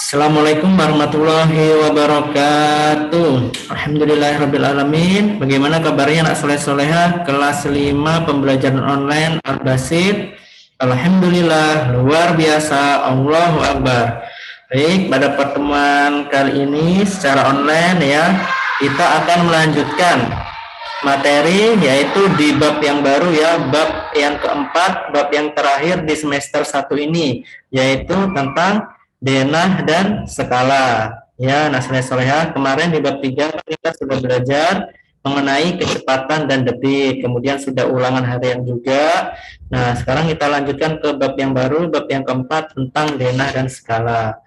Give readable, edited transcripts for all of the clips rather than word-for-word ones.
Assalamualaikum warahmatullahi wabarakatuh. Alhamdulillahirrabbilalamin. Bagaimana kabarnya anak soleh-soleha kelas 5 pembelajaran online Al-Basit? Alhamdulillah, luar biasa. Allahu Akbar. Baik, pada pertemuan kali ini secara online ya, kita akan melanjutkan materi yaitu di bab yang baru ya, bab yang keempat, bab yang terakhir di semester 1 ini, yaitu tentang denah dan skala. Ya, nah soleha kemarin di bab 3 kita sudah belajar mengenai kecepatan dan detik, kemudian sudah ulangan harian juga. Nah, sekarang kita lanjutkan ke bab yang baru, bab yang keempat tentang denah dan skala.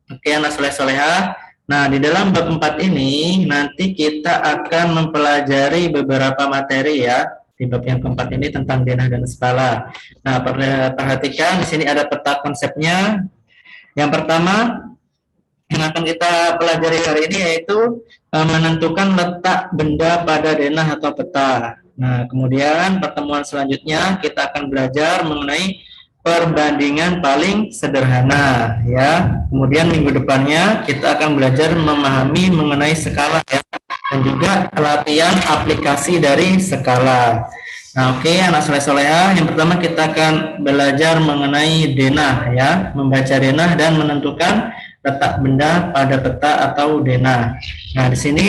Oke, anak soleha. Nah, di dalam bab 4 ini nanti kita akan mempelajari beberapa materi ya. Di bab yang keempat ini tentang denah dan skala. Nah, perhatikan di sini ada peta konsepnya. Yang pertama yang akan kita pelajari hari ini yaitu menentukan letak benda pada denah atau peta. Nah, kemudian pertemuan selanjutnya kita akan belajar mengenai perbandingan paling sederhana ya. Kemudian minggu depannya kita akan belajar memahami mengenai skala ya, dan juga latihan aplikasi dari skala. Nah, oke, anak soleh-soleha, yang pertama kita akan belajar mengenai denah ya, membaca denah dan menentukan letak benda pada peta atau denah. Nah, di sini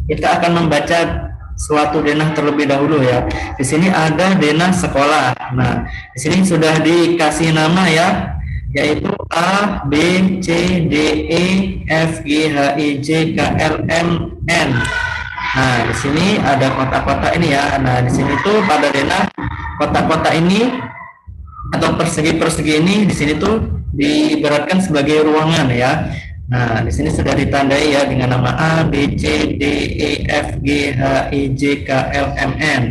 kita akan membaca suatu denah terlebih dahulu ya. Di sini ada denah sekolah. Nah, di sini sudah dikasih nama ya, yaitu A, B, C, D, E, F, G, H, I, J, K, L, M, N. Nah, di sini ada kotak-kotak ini ya. Nah, di sini tuh pada denah kotak-kotak ini atau persegi-persegi ini di sini tuh diibaratkan sebagai ruangan ya. Nah, di sini sudah ditandai ya dengan nama A, B, C, D, E, F, G, H, I, J, K, L, M, N.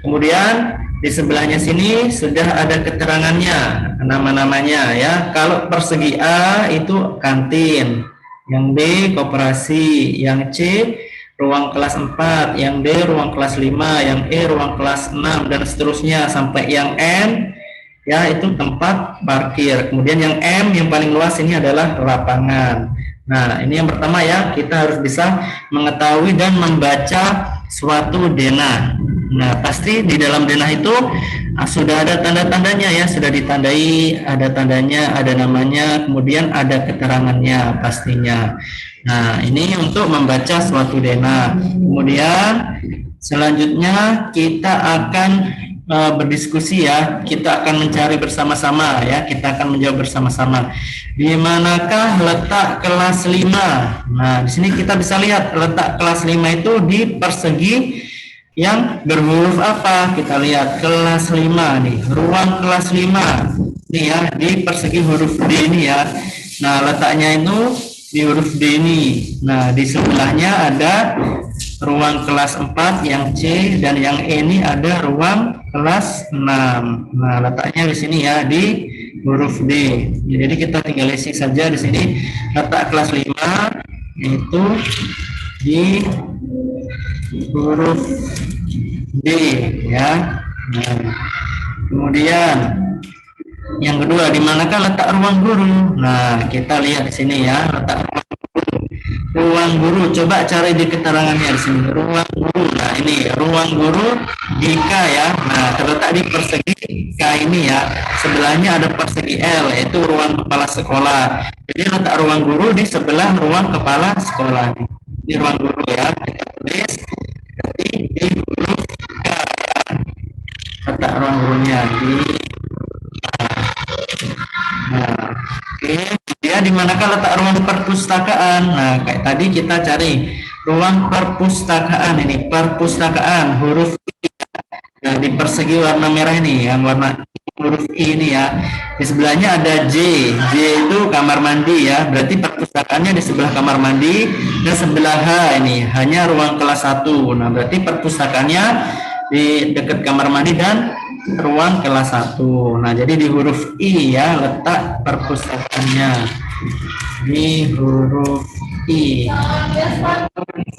Kemudian di sebelahnya sini sudah ada keterangannya, nama-namanya ya. Kalau persegi A itu kantin, yang B koperasi, yang C ruang kelas 4, yang D ruang kelas 5, yang E ruang kelas 6 dan seterusnya sampai yang N ya itu tempat parkir. Kemudian yang M yang paling luas ini adalah lapangan. Nah, ini yang pertama ya, kita harus bisa mengetahui dan membaca suatu denah. Nah, pasti di dalam denah itu sudah ada tanda-tandanya ya, sudah ditandai, ada tandanya, ada namanya, kemudian ada keterangannya pastinya. Nah, ini untuk membaca suatu denah. Kemudian selanjutnya kita akan berdiskusi ya, kita akan mencari bersama-sama ya, kita akan menjawab bersama-sama. Di manakah letak kelas 5? Nah, di sini kita bisa lihat letak kelas 5 itu di persegi yang berhuruf apa? Kita lihat kelas 5 nih, ruang kelas 5 nih ya, di persegi huruf D ini ya. Nah, letaknya itu di huruf D ini. Nah, di sebelahnya ada ruang kelas 4 yang C dan yang E ini ada ruang kelas 6. Nah, letaknya di sini ya di huruf D. Jadi kita tinggal isi saja di sini letak kelas 5 itu di huruf D ya. Nah, kemudian yang kedua, di manakah letak ruang guru? Nah, kita lihat di sini ya, letak ruang guru. Coba cari di keterangannya di sini. Ruang guru. Nah, ini ruang guru di K ya. Nah, terletak di persegi K ini ya. Sebelahnya ada persegi L, yaitu ruang kepala sekolah. Jadi letak ruang guru di sebelah ruang kepala sekolah. Ini ruang guru ya. Kita tulis di huruf K ya. Letak ruang gurunya di Nah, oke. Kemudian di manakah letak ruang perpustakaan? Nah, kayak tadi kita cari ruang perpustakaan ini, perpustakaan huruf I. Nah, di persegi warna merah ini, yang warna huruf I ini ya. Di sebelahnya ada J. J itu kamar mandi ya. Berarti perpustakaannya di sebelah kamar mandi, dan sebelah H ini hanya ruang kelas 1. Nah, berarti perpustakaannya di dekat kamar mandi dan ruang kelas 1. Nah, jadi di huruf I ya letak perpustakaannya. Di huruf I.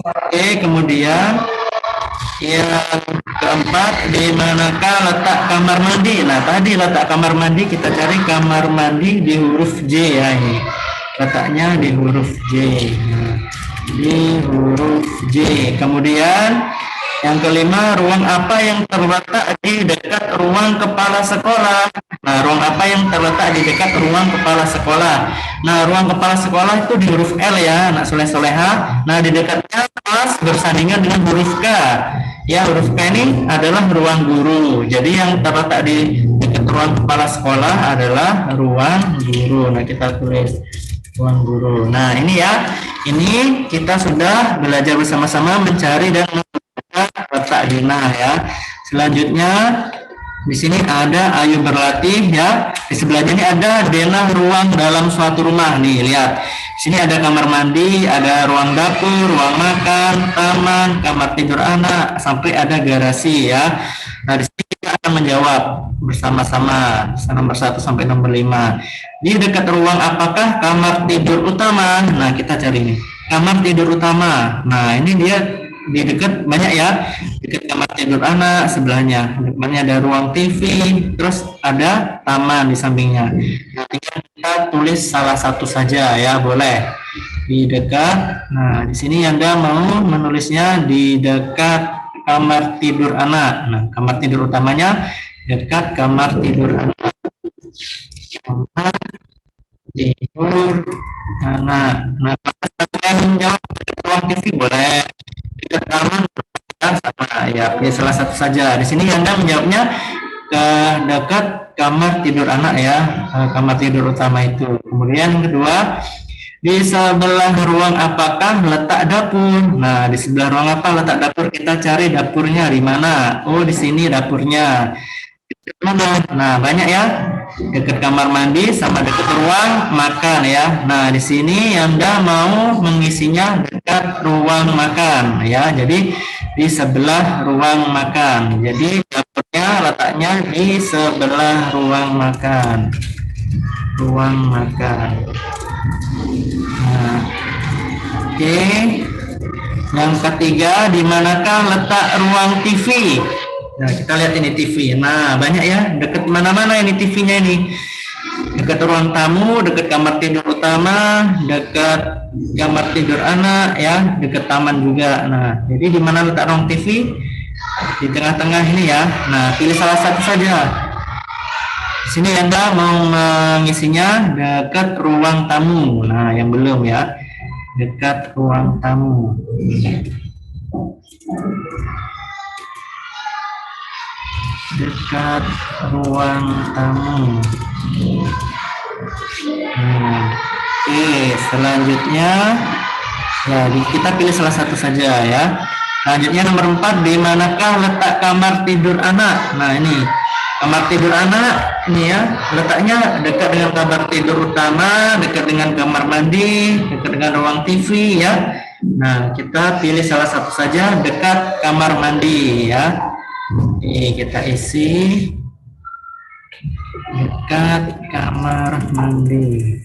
Oke, kemudian yang keempat, di manakah letak kamar mandi? Nah, tadi letak kamar mandi kita cari kamar mandi di huruf J ya ini. letaknya di huruf J. Nah, di huruf J. Kemudian yang kelima, ruang apa yang terletak di dekat ruang kepala sekolah? Nah, ruang apa yang terletak di dekat ruang kepala sekolah? Nah, ruang kepala sekolah itu di huruf L ya, anak soleh-soleha. Nah, di dekatnya kelas bersandingan dengan huruf K. Ya, huruf K ini adalah ruang guru. Jadi yang terletak di dekat ruang kepala sekolah adalah ruang guru. Nah, kita tulis ruang guru. Nah, ini ya. Ini kita sudah belajar bersama-sama mencari dan letak Dina ya. Selanjutnya di sini ada Ayu berlatih ya. Di sebelahnya ini ada denah ruang dalam suatu rumah nih. Lihat. Di sini ada kamar mandi, ada ruang dapur, ruang makan, taman, kamar tidur anak, sampai ada garasi ya. Nah, di sini kita akan menjawab bersama-sama nomor 1 sampai nomor 5. Di dekat ruang apakah kamar tidur utama? Nah, kita cari nih. Kamar tidur utama. Nah, ini dia di dekat banyak ya, dekat kamar tidur anak sebelahnya, depannya ada ruang TV, terus ada taman di sampingnya. Nah, tinggal kita tulis salah satu saja ya, boleh di dekat. Nah, di sini Anda mau menulisnya di dekat kamar tidur anak. Nah, kamar tidur utamanya dekat kamar tidur anak. Kamar tidur anak. Nah, kalian menjawab ruang TV boleh. Dekat taman sama ya, pilih salah satu saja. Di sini Anda menjawabnya ke dekat kamar tidur anak ya, kamar tidur utama itu. Kemudian yang kedua, di sebelah ruang apakah letak dapur? Nah, di sebelah ruang apa letak dapur? Kita cari dapurnya di mana? Oh, di sini dapurnya. Nah, banyak ya, dekat kamar mandi sama dekat ruang makan ya. Nah, di sini Anda mau mengisinya dekat ruang makan ya. Jadi di sebelah ruang makan. Jadi dapurnya letaknya di sebelah ruang makan. Ruang makan. Nah, oke. Yang ketiga, di manakah letak ruang TV? Nah, kita lihat ini TV. Nah, banyak ya, dekat mana-mana ini TV-nya ini. Dekat ruang tamu, dekat kamar tidur utama, dekat kamar tidur anak ya, dekat taman juga. Nah, jadi di mana letak ruang TV? Di tengah-tengah ini ya. Nah, pilih salah satu saja. Di sini Anda mau mengisinya dekat ruang tamu. Nah, yang belum ya. Dekat ruang tamu. Dekat ruang tamu. Oke, selanjutnya ya kita pilih salah satu saja ya. Selanjutnya nomor 4, di manakah letak kamar tidur anak? Nah, ini kamar tidur anak ini ya, letaknya dekat dengan kamar tidur utama, dekat dengan kamar mandi, dekat dengan ruang TV ya. Nah, kita pilih salah satu saja dekat kamar mandi ya. Ini kita isi dekat kamar mandi.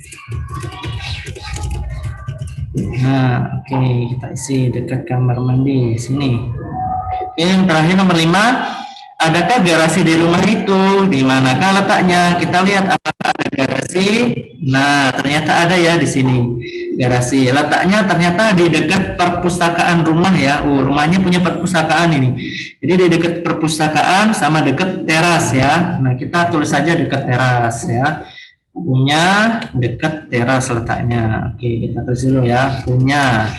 Nah, oke, kita isi dekat kamar mandi sini. Oke, yang terakhir nomor 5, adakah garasi di rumah itu? Di manakah letaknya? Kita lihat apakah ada garasi. Nah, ternyata ada ya di sini garasi. Letaknya ternyata di dekat perpustakaan rumah ya. Rumahnya punya perpustakaan ini. Jadi di dekat perpustakaan sama dekat teras ya. Nah, kita tulis saja dekat teras ya. Punya dekat teras letaknya. Oke, kita tulis dulu ya. Punya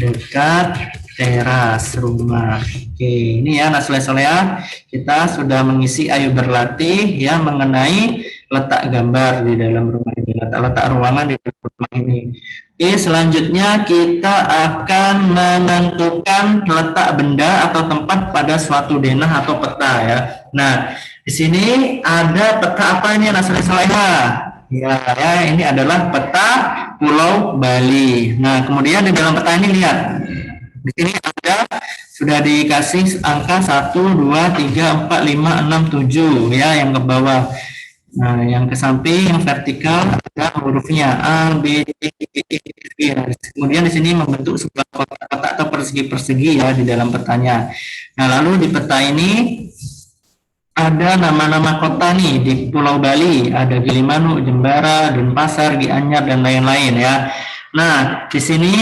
dekat teras rumah. Oke, ini ya anak soleh-soleha, kita sudah mengisi Ayu berlatih ya mengenai letak gambar di dalam rumah ini, letak ruangan di dalam rumah ini. Oke, selanjutnya kita akan menentukan letak benda atau tempat pada suatu denah atau peta ya. Nah, di sini ada peta apa ini anak soleh-soleha? Ya, ini adalah peta Pulau Bali. Nah, kemudian di dalam peta ini lihat. Di sini ada sudah dikasih angka 1, 2, 3, 4, 5, 6, 7 ya yang ke bawah. Nah, yang ke samping yang vertikal ada hurufnya A, B, C, D, E, F. Kemudian di sini membentuk sebuah kotak-kotak atau persegi-persegi ya di dalam petanya. Nah, lalu di peta ini ada nama-nama kota nih di Pulau Bali, ada Gilimanuk, Jembara, Denpasar, Gianyar dan lain-lain ya. Nah, di sini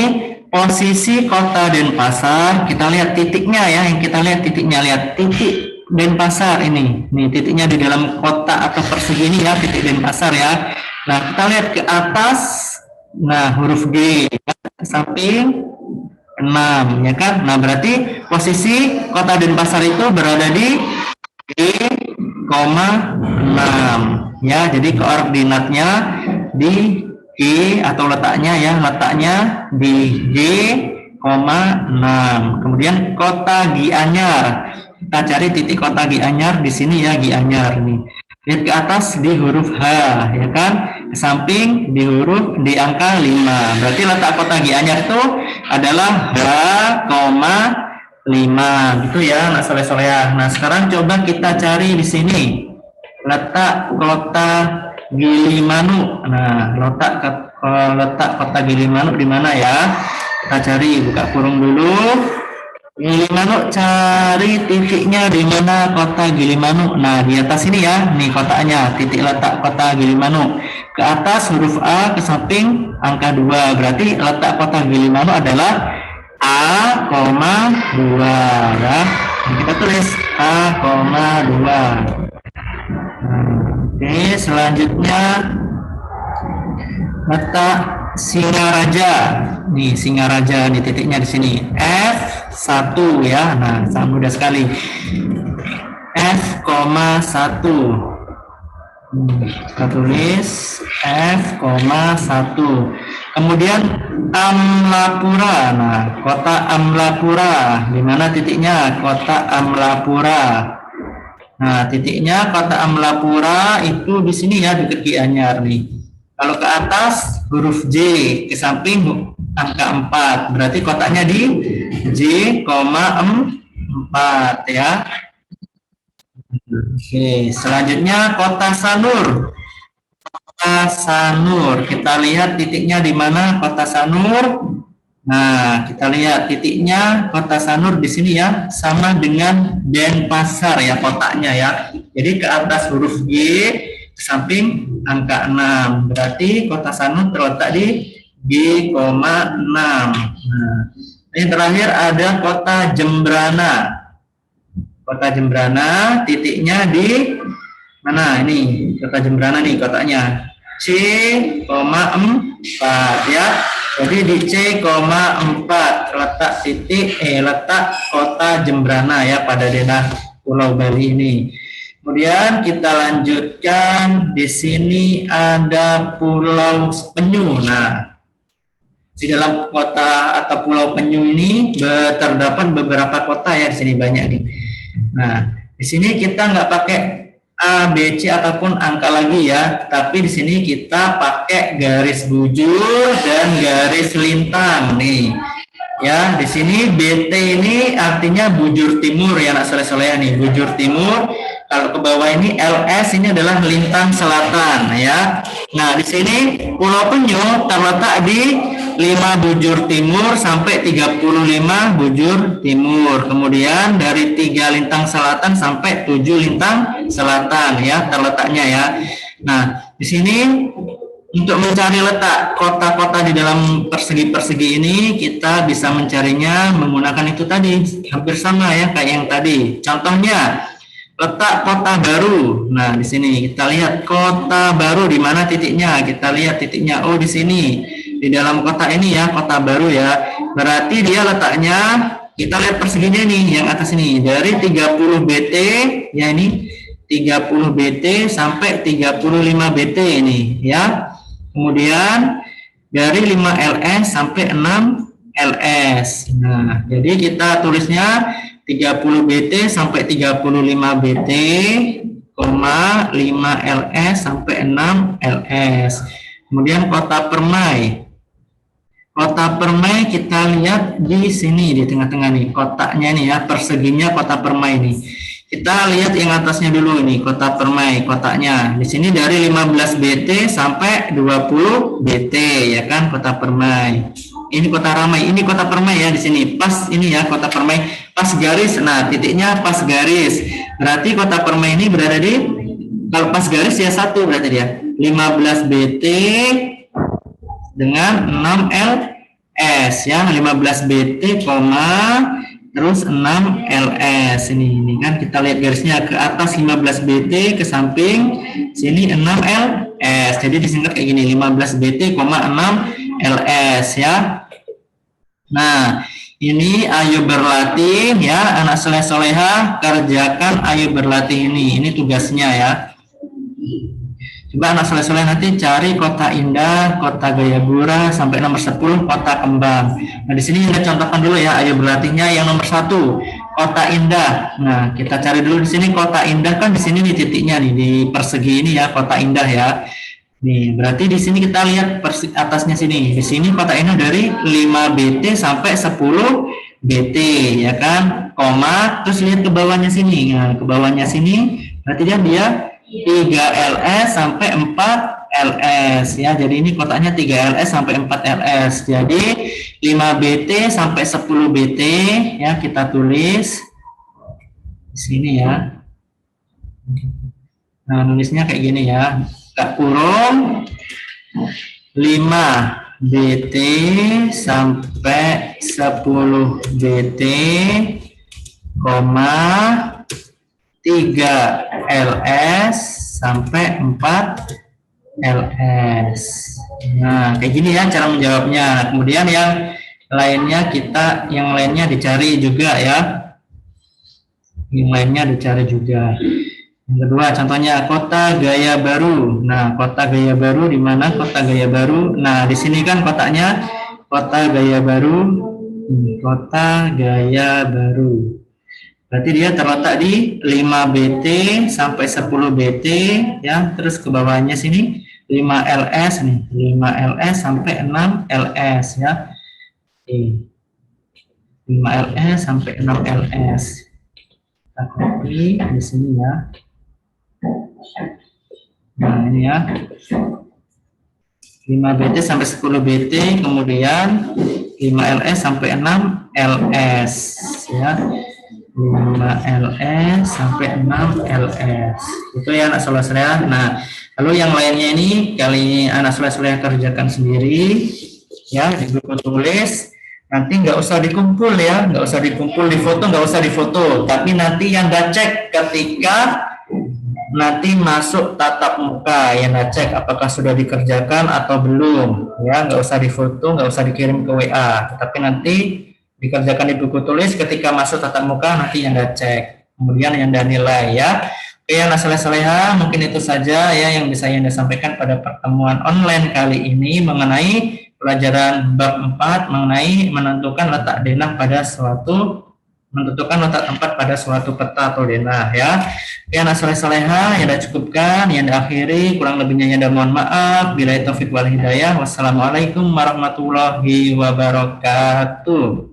posisi kota Denpasar, kita lihat titiknya ya, yang kita lihat titiknya, lihat titik Denpasar ini. Nih titiknya di dalam kota atau persegi ini ya, titik Denpasar ya. Nah, kita lihat ke atas, nah huruf G ya, ke samping 6 ya kan. Nah, berarti posisi kota Denpasar itu berada di G,6 ya, jadi koordinatnya di G atau letaknya di G,6. Kemudian kota Gianyar, kita cari titik kota Gianyar di sini ya, Gianyar nih. Lihat ke atas di huruf H ya kan, ke samping di angka 5. Berarti letak kota Gianyar itu adalah H,5 gitu ya, anak soleh-solehah. Nah, sekarang coba kita cari di sini letak kota Gilimanuk. Nah, letak kota Gilimanuk di mana ya? Kita cari, buka kurung dulu. Gilimanuk, cari titiknya di mana kota Gilimanuk. Nah, di atas ini ya, nih kotanya, titik letak kota Gilimanuk. Ke atas huruf A, ke samping angka 2. Berarti letak kota Gilimanuk adalah A,2 ya. Kita tulis A,2. Oke, selanjutnya letak Singaraja. Nih Singaraja, nih titiknya di sini F1 ya. Nah, sangat mudah sekali. F,1. Kita tulis F,1. Kemudian Amlapura. Nah, kota Amlapura, di mana titiknya? Kota Amlapura. Nah, titiknya kota Amlapura itu di sini ya, di Gianyar nih. Kalau ke atas huruf J, ke samping angka 4. Berarti kotanya di J,4 ya. Oke, selanjutnya kota Sanur. Kota Sanur, kita lihat titiknya di mana kota Sanur. Nah, kita lihat titiknya kota Sanur di sini ya, sama dengan Denpasar ya kotanya ya. Jadi ke atas huruf G, ke samping angka 6. Berarti kota Sanur terletak di G,6. Nah, yang terakhir ada kota Jembrana. Kota Jembrana, titiknya di mana? Ini kota Jembrana nih kotanya C,4 ya. Jadi di C,4 letak kota Jembrana ya pada daerah Pulau Bali ini. Kemudian kita lanjutkan, di sini ada Pulau Penyu. Nah, di dalam kota atau Pulau Penyu ini terdapat beberapa kota ya, di sini banyak nih. Nah, di sini kita nggak pakai A, B, C ataupun angka lagi ya, tapi di sini kita pakai garis bujur dan garis lintang nih. Ya, di sini BT ini artinya bujur timur ya, anak soleh-soleh nih, bujur timur. Kalau ke bawah ini LS ini adalah lintang selatan ya. Nah, di sini Pulau Penyu terletak di 5 bujur timur sampai 35 bujur timur. Kemudian dari 3 lintang selatan sampai 7 lintang selatan ya terletaknya ya. Nah, di sini untuk mencari letak kota-kota di dalam persegi-persegi ini, kita bisa mencarinya menggunakan itu tadi, hampir sama ya kayak yang tadi. Contohnya letak kota baru. Nah, di sini kita lihat kota baru di mana titiknya. Kita lihat titiknya. Oh, di sini. Di dalam kota ini ya, kota baru ya. Berarti dia letaknya, kita lihat perseginya nih, yang atas ini. Dari 30 BT, ya ini 30 BT sampai 35 BT ini ya. Kemudian dari 5 LS sampai 6 LS. Nah, jadi kita tulisnya 30 BT sampai 35 BT, 5 LS sampai 6 LS. Kemudian kota Permai. Kota Permai kita lihat di sini di tengah-tengah nih, kotaknya nih ya, perseginya kota Permai nih. Kita lihat yang atasnya dulu nih, kota Permai, kotaknya. Di sini dari 15 BT sampai 20 BT ya kan, kota Permai. Ini kota Ramai, ini kota Permai ya di sini. Pas ini ya kota Permai, pas garis. Nah, titiknya pas garis. Berarti kotak permen ini berada di, kalau pas garis ya 1 berarti dia 15 BT dengan 6 LS ya, 15 BT terus 6 LS ini kan kita lihat garisnya ke atas 15 BT, ke samping sini 6 LS, jadi disingkat kayak gini 15 BT, 6 LS ya. Nah, ini ayo berlatih ya, anak soleh-solehah, kerjakan ayo berlatih ini tugasnya ya. Coba anak soleh-soleh nanti cari kota indah, kota Gayabura sampai nomor 10 kota kembang. Nah, di sini kita contohkan dulu ya, ayo berlatihnya yang nomor 1 kota indah. Nah, kita cari dulu di sini kota indah, kan di sini nih titiknya nih di persegi ini ya, kota indah ya. Nih, berarti di sini kita lihat atasnya sini. Di sini kota indah dari 5 BT sampai 10 BT ya kan, koma, terus lihat ke bawahnya sini. Nah, ke bawahnya sini berarti dia 3 LS sampai 4 LS ya. Jadi ini kotaknya 3 LS sampai 4 LS. Jadi 5 BT sampai 10 BT ya, kita tulis di sini ya. Nah, nulisnya kayak gini ya. Kurung 5 BT sampai 10 BT, koma 3 LS sampai 4 LS. Nah, kayak gini ya cara menjawabnya. Kemudian yang lainnya dicari juga ya. Yang lainnya dicari juga. Yang kedua, contohnya kota Gaya Baru. Nah, kota Gaya Baru di mana kota Gaya Baru? Nah, di sini kan kotaknya kota Gaya Baru. Kota Gaya Baru. Berarti dia terletak di 5 BT sampai 10 BT ya, terus ke bawahnya sini 5 LS nih, 5 LS sampai 6 LS ya. 5 LS sampai 6 LS. Kita copy di sini ya. Nah, ini ya. 5 BT sampai 10 BT, kemudian 5 LS sampai 6 LS ya. 5 LS sampai 6 LS. Itu ya anak soleh-soleh. Nah, lalu yang lainnya ini kali anak soleh-soleh kerjakan sendiri ya, di buku tulis. Nanti nggak usah dikumpul ya, nggak usah dikumpul, di foto nggak usah difoto, tapi nanti yang nggak cek ketika nanti masuk tatap muka, yang nggak cek apakah sudah dikerjakan atau belum ya, nggak usah difoto, nggak usah dikirim ke WA, tapi nanti dikerjakan di buku tulis, ketika masuk tatap muka nanti yang nggak cek, kemudian yang anda nilai ya. Oke, anak soleh-solehah, mungkin itu saja ya yang bisa Anda sampaikan pada pertemuan online kali ini mengenai pelajaran bab 4 mengenai menentukan letak denah pada suatu, menentukan letak tempat pada suatu peta atau denah ya. Oke, anak soleh-solehah, yang Anda cukupkan, yang Anda akhiri, kurang lebihnya Anda mohon maaf. Billahi taufiq wal hidayah. Wassalamualaikum warahmatullahi wabarakatuh.